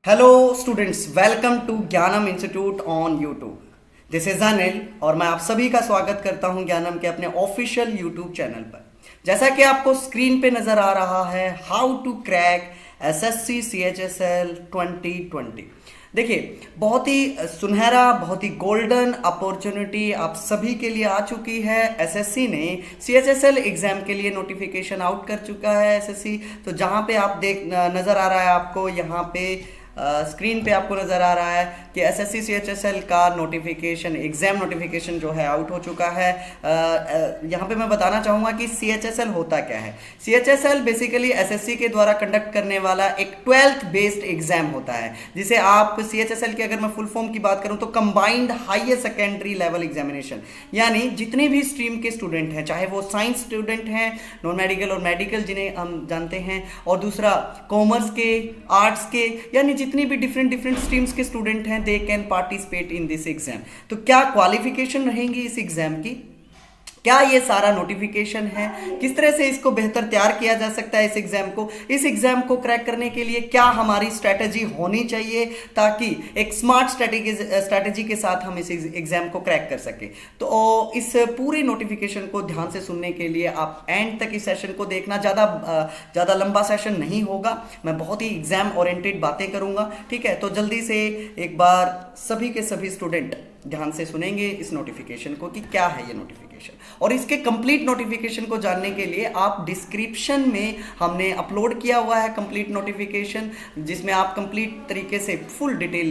Hello students, welcome to ज्ञानम institute on YouTube. This is Anil और मैं आप सभी का स्वागत करता हूं ज्ञानम के अपने ऑफिशियल यूट्यूब चैनल पर। जैसा कि आपको स्क्रीन पे नजर आ रहा है, how to crack SSC CHSL 2020। देखिए, बहुत ही सुनहरा, बहुत ही गोल्डन अपॉर्चुनिटी आप सभी के लिए आ चुकी है। एसएससी ने सीएचएसएल एग्जाम के लिए नोटिफिकेशन आउट कर चुका है एसएससी। तो जहां पे आप देख नजर आ रहा है आपको यहाँ पे स्क्रीन पे आपको नज़र आ रहा है कि एसएससी सीएचएसएल का नोटिफिकेशन, एग्जाम नोटिफिकेशन जो है आउट हो चुका है। यहाँ पे मैं बताना चाहूँगा कि सीएचएसएल होता क्या है। सीएचएसएल बेसिकली एसएससी के द्वारा कंडक्ट करने वाला एक 12th बेस्ड एग्जाम होता है, जिसे आप सीएचएसएल की अगर मैं फुल फॉर्म की बात करूँ तो combined higher secondary level examination, यानी जितने भी स्ट्रीम के स्टूडेंट हैं, चाहे वो साइंस स्टूडेंट हैं, नॉन मेडिकल और मेडिकल जिन्हें हम जानते हैं, और दूसरा कॉमर्स के, आर्ट्स के, यानी जितनी भी डिफरेंट स्ट्रीम्स के स्टूडेंट हैं, they can participate in this exam. तो क्या क्वालिफिकेशन रहेंगी इस एग्जाम की, क्या ये सारा नोटिफिकेशन है, किस तरह से इसको बेहतर तैयार किया जा सकता है इस एग्जाम को क्रैक करने के लिए क्या हमारी स्ट्रैटेजी होनी चाहिए, ताकि एक स्मार्ट स्ट्रैटेजी के साथ हम इस एग्जाम को क्रैक कर सके। तो इस पूरे नोटिफिकेशन को ध्यान से सुनने के लिए आप एंड तक इस सेशन को देखना। ज़्यादा लंबा सेशन नहीं होगा, मैं बहुत ही एग्जाम ओरिएंटेड बातें करूंगा, ठीक है। तो जल्दी से एक बार सभी के सभी स्टूडेंट ध्यान से सुनेंगे इस नोटिफिकेशन को कि क्या है ये नोटिफिकेशन। और इसके कंप्लीट नोटिफिकेशन को जानने के लिए आप डिस्क्रिप्शन में हमने अपलोड किया हुआ है कंप्लीट नोटिफिकेशन, जिसमें आप कंप्लीट तरीके से फुल डिटेल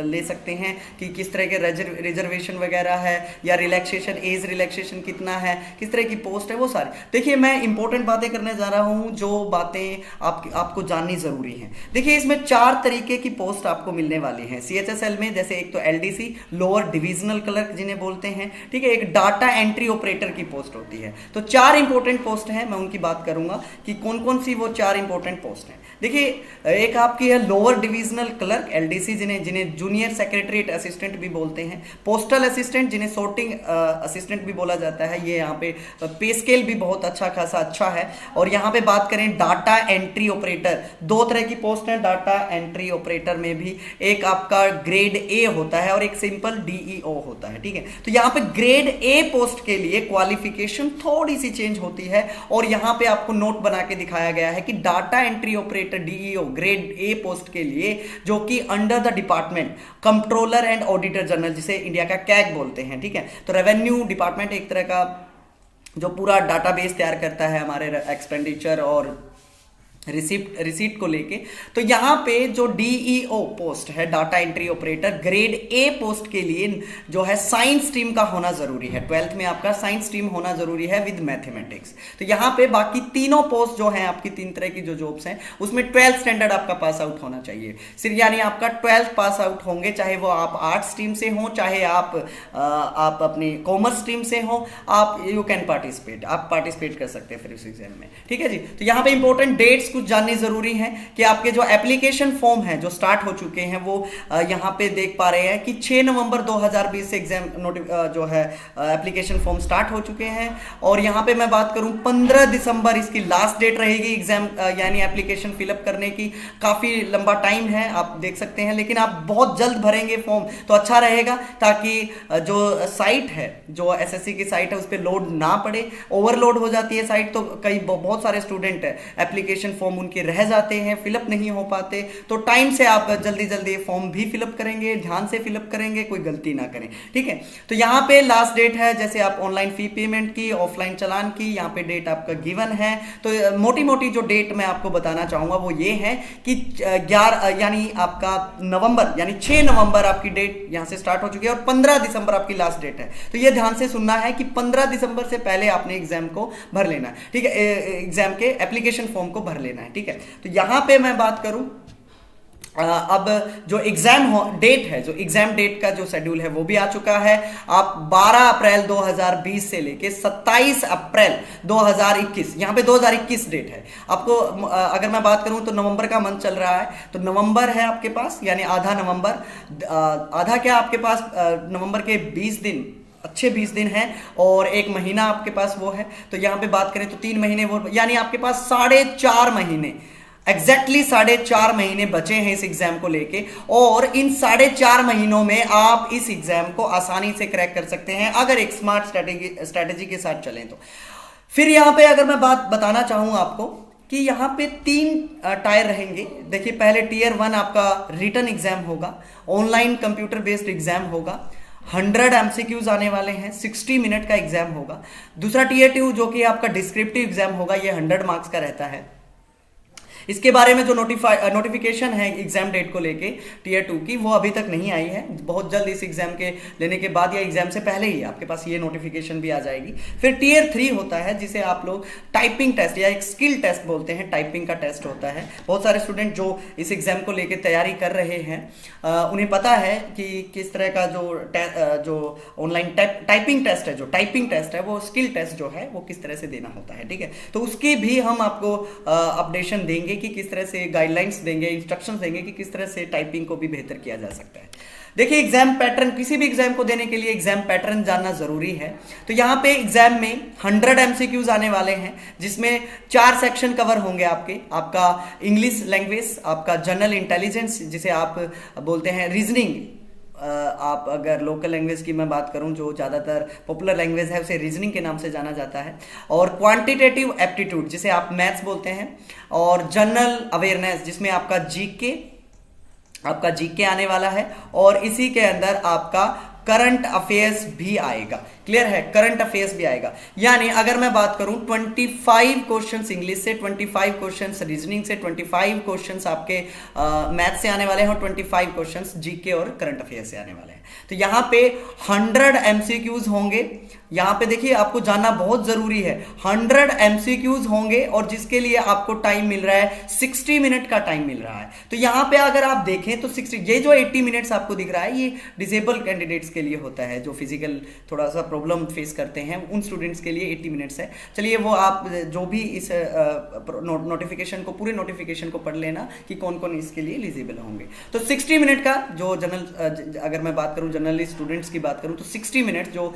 ले सकते हैं कि किस तरह के रिजर्वेशन वगैरह है, या रिलैक्सेशन, एज रिलैक्सेशन कितना है, किस तरह की पोस्ट है, वो सारी। देखिए, मैं इंपॉर्टेंट बातें करने जा रहा हूँ जो बातें आपको जाननी जरूरी हैं। देखिए, इसमें 4 तरीके की पोस्ट आपको मिलने वाली हैं सीएचएसएल में। जैसे एक तो एलडीसी, लोअर डिविजनल क्लर्क जिन्हें बोलते हैं, ठीक है। एक डाटा एंट्री ऑपरेटर की पोस्ट होती है। तो 4 इंपॉर्टेंट पोस्ट हैं, मैं उनकी बात करूंगा कि कौन कौन सी वो 4 इंपॉर्टेंट पोस्ट हैं। देखिए, एक आपकी है लोअर डिविजनल क्लर्क एलडीसी, जिन्हें जूनियर सेक्रेटरीट असिस्टेंट भी बोलते हैं। पोस्टल असिस्टेंट, जिन्हें सॉर्टिंग असिस्टेंट भी बोला जाता है। ये यहाँ पे पे स्केल भी बहुत अच्छा है। और यहाँ पे बात करें डाटा एंट्री ऑपरेटर, 2 तरह की पोस्ट है डाटा एंट्री ऑपरेटर में भी। एक आपका ग्रेड ए होता है और एक सिंपल डीईओ होता है, ठीक है। तो यहाँ पे ग्रेड ए पोस्ट के लिए क्वालिफिकेशन थोड़ी सी चेंज होती है, और यहाँ पे आपको नोट बना के दिखाया गया है कि data entry operator DEO grade A post के लिए, जो कि under the department controller and auditor general, जिसे इंडिया का कैग बोलते हैं, ठीक है। तो रेवेन्यू डिपार्टमेंट एक तरह का जो पूरा डाटाबेस तैयार करता है हमारे एक्सपेंडिचर और रिसीट को लेके। तो यहां पे जो डीईओ पोस्ट है, data entry operator grade A post के लिए जो है साइंस स्ट्रीम का होना जरूरी है। 12th में आपका साइंस स्ट्रीम होना जरूरी है विद मैथमेटिक्स। तो यहां पे बाकी तीनों पोस्ट जो है आपकी, 3 तरह की जो जॉब्स हैं, उसमें 12th स्टैंडर्ड आपका पास आउट होना चाहिए सिर्फ, यानी आपका 12th पास आउट होंगे, चाहे वो आप आर्ट स्ट्रीम से हो, चाहे आप अपनी कॉमर्स स्ट्रीम से हो, आप यू कैन पार्टिसिपेट, आप पार्टिसिपेट कर सकते हैं फिर इस एग्जाम में, ठीक है जी। तो यहाँ पे इंपॉर्टेंट डेट्स कुछ जाननी जरूरी है कि आपके जो एप्लीकेशन फॉर्म है जो स्टार्ट हो चुके हैं, वो यहां पे देख पा रहे हैं कि 6 नवंबर 2020 से एग्जाम जो है एप्लीकेशन फॉर्म स्टार्ट हो चुके हैं। और यहां पे मैं बात करूं 15 दिसंबर इसकी लास्ट डेट रहेगी एग्जाम, यानी एप्लीकेशन फिलअप करने की। काफी लंबा टाइम है, आप देख सकते हैं, लेकिन आप बहुत जल्द भरेंगे फॉर्म तो अच्छा रहेगा, ताकि जो साइट है, जो एसएससी की साइट है, उस पर लोड ना पड़े। ओवरलोड हो जाती है साइट, तो कई बहुत सारे स्टूडेंट एप्लीकेशन फॉर्म उनके रह जाते हैं, फिलअप नहीं हो पाते। तो टाइम से आप जल्दी फॉर्म भी फिलअप करेंगे, ध्यान से फिलअप करेंगे, कोई गलती ना करें, ठीक है। तो यहाँ पे लास्ट डेट है, जैसे आप ऑनलाइन फी पेमेंट की, ऑफलाइन चालान की, यहाँ पे डेट आपका गिवन है। तो मोटी जो डेट मैं आपको बताना चाहूंगा वो ये है कि 11 यानी आपका नवंबर, यानी 6 नवंबर आपकी डेट यहाँ से स्टार्ट हो चुकी है, और 15 दिसंबर आपकी लास्ट डेट है। तो ये ध्यान से सुनना है कि 15 दिसंबर से पहले आपने एग्जाम को भर लेना है, ठीक है, एग्जाम के एप्लीकेशन फॉर्म को भर लेना है, ठीक है। तो यहां पे मैं बात करूं, अब जो एग्जाम डेट है, जो एग्जाम डेट का जो शेड्यूल है वो भी आ चुका है। आप 12 अप्रैल 2020 से लेके 27 अप्रैल 2021, यहां पे 2021 डेट है। आपको अगर मैं बात करूं तो नवंबर का मंथ चल रहा है, तो नवंबर है आपके पास, यानी आधा नवंबर, आधा क्या आपके पास नवंबर के 20 दिन, अच्छे 20 दिन हैं, और 1 महीना आपके पास वो है। तो यहां पे बात करें तो 3 महीने वो, यानी आपके पास 4.5 महीने एग्जैक्टली 4.5 महीने बचे हैं इस एग्जाम को लेके, और इन 4.5 महीनों में आप इस एग्जाम को आसानी से क्रैक कर सकते हैं अगर एक स्मार्ट स्ट्रेटेजी के साथ चलें तो। फिर यहां पे अगर मैं बात बताना चाहूं आपको कि यहाँ पे 3 टायर रहेंगे। देखिए, पहले टीयर 1 आपका रिटन एग्जाम होगा, ऑनलाइन कंप्यूटर बेस्ड एग्जाम होगा, 100 एमसीक्यूज आने वाले हैं, 60 मिनट का एग्जाम होगा। दूसरा टीयर 2 जो कि आपका डिस्क्रिप्टिव एग्जाम होगा, ये 100 मार्क्स का रहता है। इसके बारे में जो नोटिफिकेशन है एग्जाम डेट को लेके टीयर 2 की, वो अभी तक नहीं आई है। बहुत जल्द इस एग्जाम के लेने के बाद या एग्जाम से पहले ही आपके पास ये नोटिफिकेशन भी आ जाएगी। फिर टीयर 3 होता है जिसे आप लोग टाइपिंग टेस्ट या एक स्किल टेस्ट बोलते हैं, टाइपिंग का टेस्ट होता है। बहुत सारे स्टूडेंट जो इस एग्जाम को लेकर तैयारी कर रहे हैं उन्हें पता है कि किस तरह का जो ऑनलाइन टाइपिंग टेस्ट है, जो टाइपिंग टेस्ट है, वो स्किल टेस्ट जो है वो किस तरह से देना होता है। ठीक है, तो उसकी भी हम आपको अपडेशन देंगे कि किस तरह से गाइडलाइंस देंगे, इंस्ट्रक्शंस देंगे कि किस तरह से टाइपिंग को भी बेहतर किया जा सकता है। देखिए, एग्जाम पैटर्न, किसी भी एग्जाम को देने के लिए एग्जाम पैटर्न जानना जरूरी है। तो यहाँ पे एग्जाम में 100 एमसीक्यूज आने वाले हैं, जिसमें 4 सेक्शन कवर होंगे आपका इंग्लिश लैंग्वेज, आपका जनरल इंटेलिजेंस जिसे आप बोलते हैं, रीजनिंग, आप अगर लोकल लैंग्वेज की मैं बात करूं जो ज़्यादातर पॉपुलर लैंग्वेज है उसे रीजनिंग के नाम से जाना जाता है, और क्वांटिटेटिव एप्टीट्यूड जिसे आप मैथ्स बोलते हैं, और जनरल अवेयरनेस जिसमें आपका जीके आने वाला है, और इसी के अंदर आपका करंट अफेयर्स भी आएगा। क्लियर है, करंट अफेयर्स भी आएगा। यानी अगर मैं बात करूं 25 क्वेश्चंस इंग्लिश से, 25 क्वेश्चंस रीजनिंग से, 25 क्वेश्चंस आपके मैथ से आने वाले हैं, और 25 क्वेश्चंस जीके और करंट अफेयर्स से आने वाले हैं। तो यहां पे 100 एमसीक्यूज होंगे। यहां पे देखिए, आपको जानना बहुत जरूरी है, 100 एमसीक्यूज होंगे और जिसके लिए आपको टाइम मिल रहा है 60 मिनट का टाइम मिल रहा है। तो यहां पे अगर आप देखें तो 60, ये जो 80 मिनट्स आपको दिख रहा है ये डिसेबल कैंडिडेट्स के लिए होता है, जो फिजिकल थोड़ा सा प्रॉब्लम फेस करते हैं, उन स्टूडेंट्स के लिए 80 मिनट्स है। चलिए, वो आप जो भी इस नोटिफिकेशन को, पूरे नोटिफिकेशन को पढ़ लेना कि कौन कौन इसके लिए एलिजिबल होंगे। तो 60 मिनट का जो जनरल, अगर मैं बात करूं जनरली स्टूडेंट्स की बात करूं तो 60 मिनट जो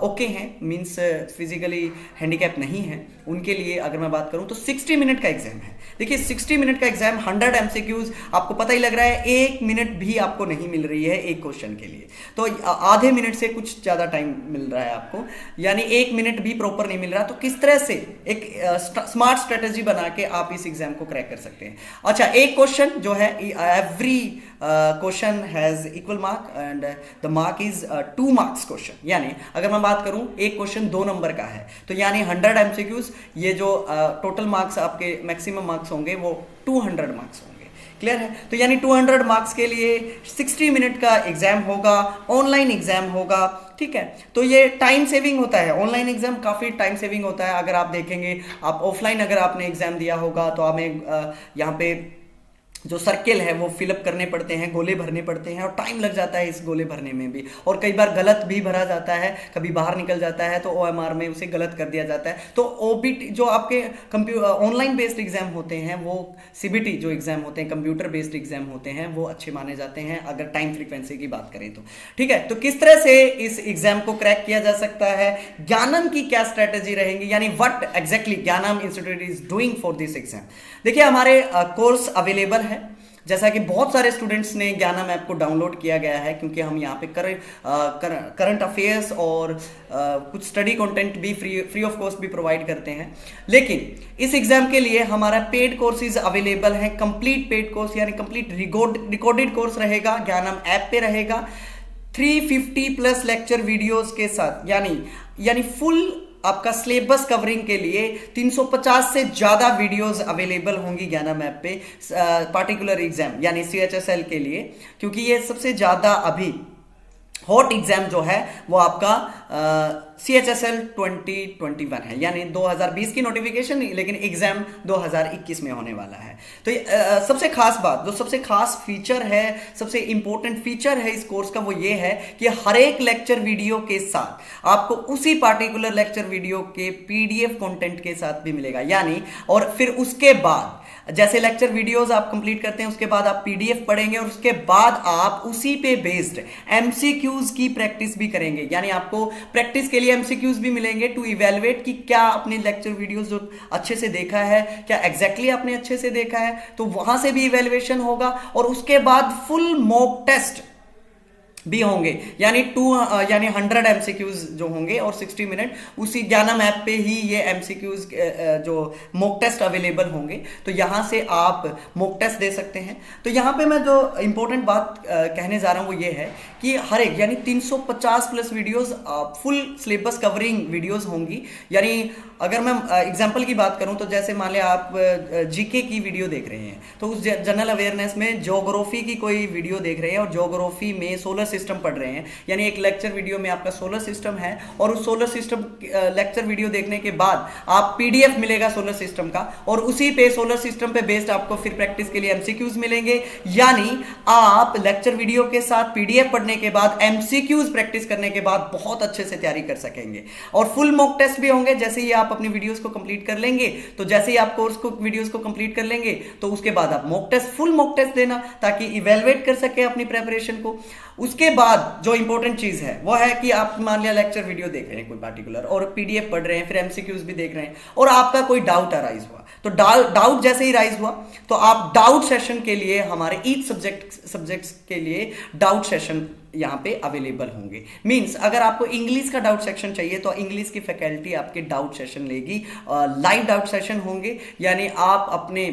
ओके हैं, मींस फिजिकली हैंडीकैप नहीं है, उनके लिए अगर मैं बात करूं तो 60 मिनट का एग्जाम है। देखिए, 60 मिनट का एग्जाम, 100 एमसीक्यूज, आपको पता ही लग रहा है 1 मिनट भी आपको नहीं मिल रही है एक क्वेश्चन के लिए, तो आधे मिनट से कुछ ज्यादा टाइम मिल रहा है आपको, यानी 1 मिनट भी प्रॉपर नहीं मिल रहा। तो किस तरह से एक स्मार्ट स्ट्रेटेजी बना के आप इस एग्जाम को क्रैक कर सकते हैं। अच्छा, एक क्वेश्चन जो है, every question has equal mark and the mark is 2 marks question. यानी अगर मैं बात करूं एक क्वेश्चन 2 नंबर का है, तो यानी 100 एमसीक्यूज, ये जो टोटल मार्क्स आपके मैक्सिमम मार्क्स होंगे वो 200 मार्क्स होंगे। क्लियर है, तो यानी 200 मार्क्स के लिए 60 मिनट का एग्जाम होगा, ऑनलाइन एग्जाम होगा। ठीक है, तो ये टाइम सेविंग होता है, ऑनलाइन एग्जाम काफी टाइम सेविंग होता है। अगर आप देखेंगे, आप ऑफलाइन अगर आपने एग्जाम दिया होगा तो हमें यहाँ पे जो सर्किल है वो फिलअप करने पड़ते हैं, गोले भरने पड़ते हैं, और टाइम लग जाता है इस गोले भरने में भी, और कई बार गलत भी भरा जाता है, कभी बाहर निकल जाता है तो ओएमआर में उसे गलत कर दिया जाता है। तो ओबीटी जो आपके ऑनलाइन बेस्ड एग्जाम होते हैं, वो सीबीटी जो एग्जाम होते हैं, कंप्यूटर बेस्ड एग्जाम होते हैं, वो अच्छे माने जाते हैं अगर टाइम फ्रीक्वेंसी की बात करें तो। ठीक है, तो किस तरह से इस एग्जाम को क्रैक किया जा सकता है, ज्ञानम की क्या स्ट्रेटेजी रहेंगी, यानी व्हाट एग्जैक्टली ज्ञानम institute is doing for this exam. देखिए, हमारे कोर्स अवेलेबल है, जैसा कि बहुत सारे स्टूडेंट्स ने ज्ञानम ऐप को डाउनलोड किया गया है, क्योंकि हम यहाँ पे करंट अफेयर्स और कुछ स्टडी कंटेंट भी फ्री ऑफ कॉस्ट भी प्रोवाइड करते हैं। लेकिन इस एग्जाम के लिए हमारा पेड कोर्सेज अवेलेबल है, कंप्लीट पेड कोर्स, यानी कंप्लीट रिकॉर्डेड कोर्स रहेगा, ज्ञानम ऐप पे रहेगा, 350+ लेक्चर वीडियोस के साथ, यानी फुल आपका सिलेबस कवरिंग के लिए 350 से ज्यादा वीडियोस अवेलेबल होंगी ज्ञानम ऐप पे, पार्टिकुलर एग्जाम यानी CHSL के लिए, क्योंकि ये सबसे ज्यादा अभी हॉट एग्जाम जो है वो आपका CHSL 2021 है, यानी 2020 की नोटिफिकेशन, लेकिन एग्जाम 2021 में होने वाला है। तो सबसे खास बात, जो सबसे खास फीचर है, सबसे इंपॉर्टेंट फीचर है इस कोर्स का, वो ये है कि हर एक लेक्चर वीडियो के साथ आपको उसी पार्टिकुलर लेक्चर वीडियो के PDF कंटेंट के साथ भी मिलेगा, यानी और फिर उसके बाद जैसे लेक्चर वीडियोस आप कंप्लीट करते हैं, उसके बाद आप PDF पढ़ेंगे, और उसके बाद आप उसी पे बेस्ड MCQs की प्रैक्टिस भी करेंगे। यानी आपको प्रैक्टिस के लिए एमसीक्यूज भी मिलेंगे टू इवेलुएट कि क्या अपने लेक्चर वीडियोस जो अच्छे से देखा है, क्या एग्जैक्टली आपने अच्छे से देखा है, तो वहां से भी इवेलुएशन होगा। और उसके बाद फुल मॉक टेस्ट भी होंगे, यानी 100 एमसीक्यूज जो होंगे और 60 मिनट उसी ज्ञानम ऐप पे ही ये एमसीक्यूज जो मॉक टेस्ट अवेलेबल होंगे, तो यहां से आप मॉक टेस्ट दे सकते हैं। तो यहां पे मैं जो इंपॉर्टेंट बात कहने जा रहा हूं वो ये है कि हर एक यानी 350 plus videos full syllabus covering videos होंगी। यानी अगर मैं एग्जांपल की बात करूं तो जैसे मान लिया आप जीके की वीडियो देख रहे हैं, तो उस जनरल अवेयरनेस में ज्योग्राफी की कोई वीडियो देख रहे हैं और ज्योग्राफी में सोलर सिस्टम पढ़ रहे हैं, यानी एक लेक्चर वीडियो में आपका सोलर सिस्टम है और उस सोलर सिस्टम लेक्चर वीडियो देखने के बाद आप पीडीएफ मिलेगा सोलर सिस्टम का, और उसी पे सोलर सिस्टम पे बेस्ड आपको फिर प्रैक्टिस के लिए एमसीक्यूज मिलेंगे। यानी आप लेक्चर वीडियो के साथ पीडीएफ पढ़ने के बाद एमसीक्यूज प्रैक्टिस करने के बाद बहुत अच्छे से तैयारी कर सकेंगे। और फुल मॉक टेस्ट भी होंगे, जैसे ही आप अपनी वीडियोस को कंप्लीट कर लेंगे, तो जैसे ही आप कोर्स को वीडियोस को कंप्लीट कर लेंगे तो उसके बाद आप mock test full mock test देना ताकि इवेलुएट कर सके अपनी प्रिपरेशन को। उसके बाद जो इंपॉर्टेंट चीज है वो है कि आप मान लिया लेक्चर वीडियो देख रहे हैं कोई पार्टिकुलर और पीडीएफ पढ़ रहे हैं, फिर एमसीक्यूज भी देख रहे हैं और आपका कोई डाउट अराइज हुआ, तो डाउट जैसे ही राइज हुआ तो आप डाउट सेशन के लिए हमारे ईच सब्जेक्ट्स के लिए डाउट सेशन यहां पे अवेलेबल होंगे। मींस अगर आपको इंग्लिश का डाउट सेक्शन चाहिए तो इंग्लिश की फैकल्टी आपके डाउट सेशन लेगी, लाइव डाउट सेशन होंगे। यानी आप अपने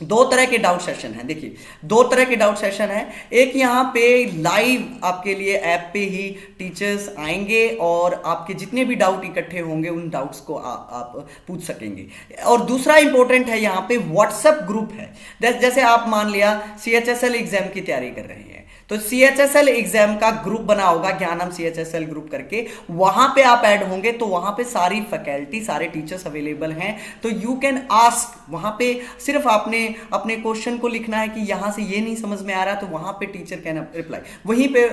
दो तरह के डाउट सेशन हैं, देखिए दो तरह के डाउट सेशन है। एक यहाँ पे लाइव आपके लिए ऐप पे ही टीचर्स आएंगे और आपके जितने भी डाउट इकट्ठे होंगे उन डाउट्स को आप पूछ सकेंगे। और दूसरा इंपॉर्टेंट है यहाँ पे व्हाट्सएप ग्रुप है। जैसे आप मान लिया सीएचएसएल एग्जाम की तैयारी कर रहे हैं तो सीएचएसएल एग्जाम का ग्रुप बना होगा ज्ञानम सीएचएसएल ग्रुप करके, वहां पे आप ऐड होंगे तो वहां पे सारी फैकल्टी सारे टीचर्स अवेलेबल हैं, तो यू कैन आस्क। वहां पे सिर्फ आपने अपने क्वेश्चन को लिखना है कि यहां से ये नहीं समझ में आ रहा, तो वहां पे टीचर कैन रिप्लाई। वहीं पे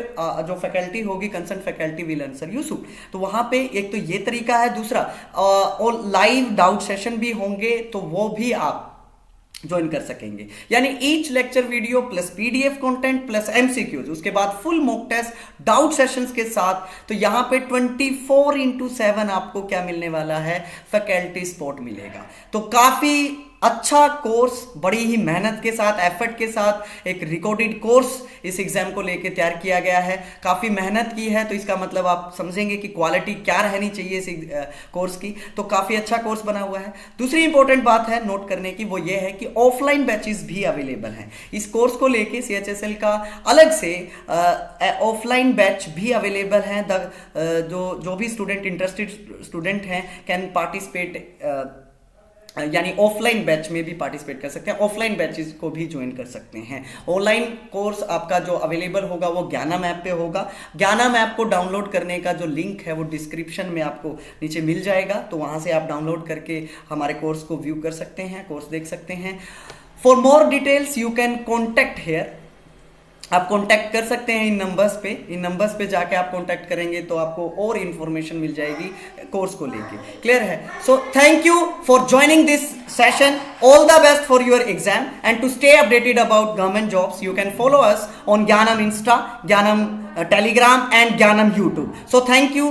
जो फैकल्टी होगी concern faculty will answer you suit. तो वहां पे एक तो ये तरीका है, दूसरा और लाइव डाउट सेशन भी होंगे तो वो भी आप ज्वाइन कर सकेंगे। यानी each lecture video plus PDF content plus MCQs, उसके बाद full mock test doubt sessions के साथ। तो यहां पे 24/7 आपको क्या मिलने वाला है, फैकल्टी सपोर्ट मिलेगा। तो काफी अच्छा कोर्स, बड़ी ही मेहनत के साथ एफर्ट के साथ एक रिकॉर्डेड कोर्स इस एग्जाम को लेकर तैयार किया गया है। काफी मेहनत की है तो इसका मतलब आप समझेंगे कि क्वालिटी क्या रहनी चाहिए इस कोर्स की। तो काफी अच्छा कोर्स बना हुआ है। दूसरी इंपॉर्टेंट बात है नोट करने की, वो ये है कि ऑफलाइन बैचेस भी अवेलेबल हैं। इस कोर्स को लेके सीएचएसएल का अलग से ऑफलाइन बैच भी अवेलेबल है। जो भी स्टूडेंट इंटरेस्टेड स्टूडेंट हैं कैन पार्टिसिपेट, यानी ऑफलाइन बैच में भी पार्टिसिपेट कर सकते हैं, ऑफलाइन बैचेस को भी ज्वाइन कर सकते हैं। ऑनलाइन कोर्स आपका जो अवेलेबल होगा वो ज्ञानम ऐप पे होगा। ज्ञानम ऐप को डाउनलोड करने का जो लिंक है वो डिस्क्रिप्शन में आपको नीचे मिल जाएगा, तो वहां से आप डाउनलोड करके हमारे कोर्स को व्यू कर सकते हैं, कोर्स देख सकते हैं। For more details you can contact here, आप कांटेक्ट कर सकते हैं इन नंबर्स पे जाके आप कांटेक्ट करेंगे तो आपको और इंफॉर्मेशन मिल जाएगी कोर्स को लेके। क्लियर है? So thank you for joining this session, all the best for your exam and to stay updated about government jobs you can follow us on Gyanam insta, Gyanam telegram and Gyanam YouTube. So thank you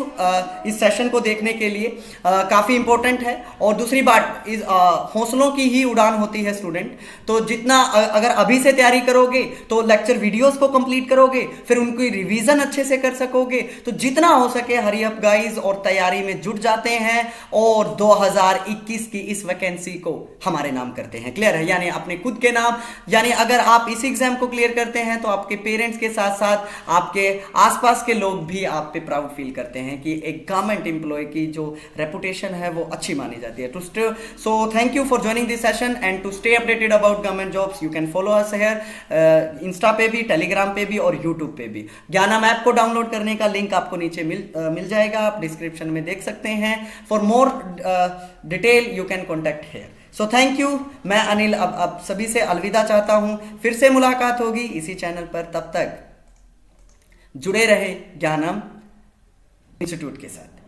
इस session को देखने के लिए, काफी important है। और दूसरी बात, इस हौसलों की ही उड़ान होती है स्टूडेंट, तो जितना अगर अभी से तैयारी करोगे तो लेक्चर वीडियोस को कंप्लीट करोगे, फिर उनकी रिवीजन अच्छे से कर सकोगे। तो जितना हो सके हरी अप गाइज और तैयारी में जुट जाते हैं और 2021 की इस वैकेंसी को हमारे नाम करते हैं। क्लियर है? यानी अपने खुद के नाम, यानी अगर आप इस एग्जाम को क्लियर करते हैं तो आपके पेरेंट्स के साथ साथ आपके आसपास के लोग भी आप पे प्राउड फील करते हैं कि एक गवर्नमेंट एम्प्लॉय की जो रेपुटेशन है वो अच्छी मानी जाती है। So thank you for joining this session and to stay updated about government jobs you can follow us here, insta पे भी, टेलीग्राम पे भी और यूट्यूब पे भी। ज्ञानम ऐप को डाउनलोड करने का लिंक आपको नीचे मिल जाएगा, आप डिस्क्रिप्शन में देख सकते हैं। For more detail you can contact here. So thank you. मैं अनिल अब सभी से अलविदा चाहता हूं, फिर से मुलाकात होगी इसी चैनल पर, तब तक जुड़े रहे ज्ञानम इंस्टीट्यूट के साथ।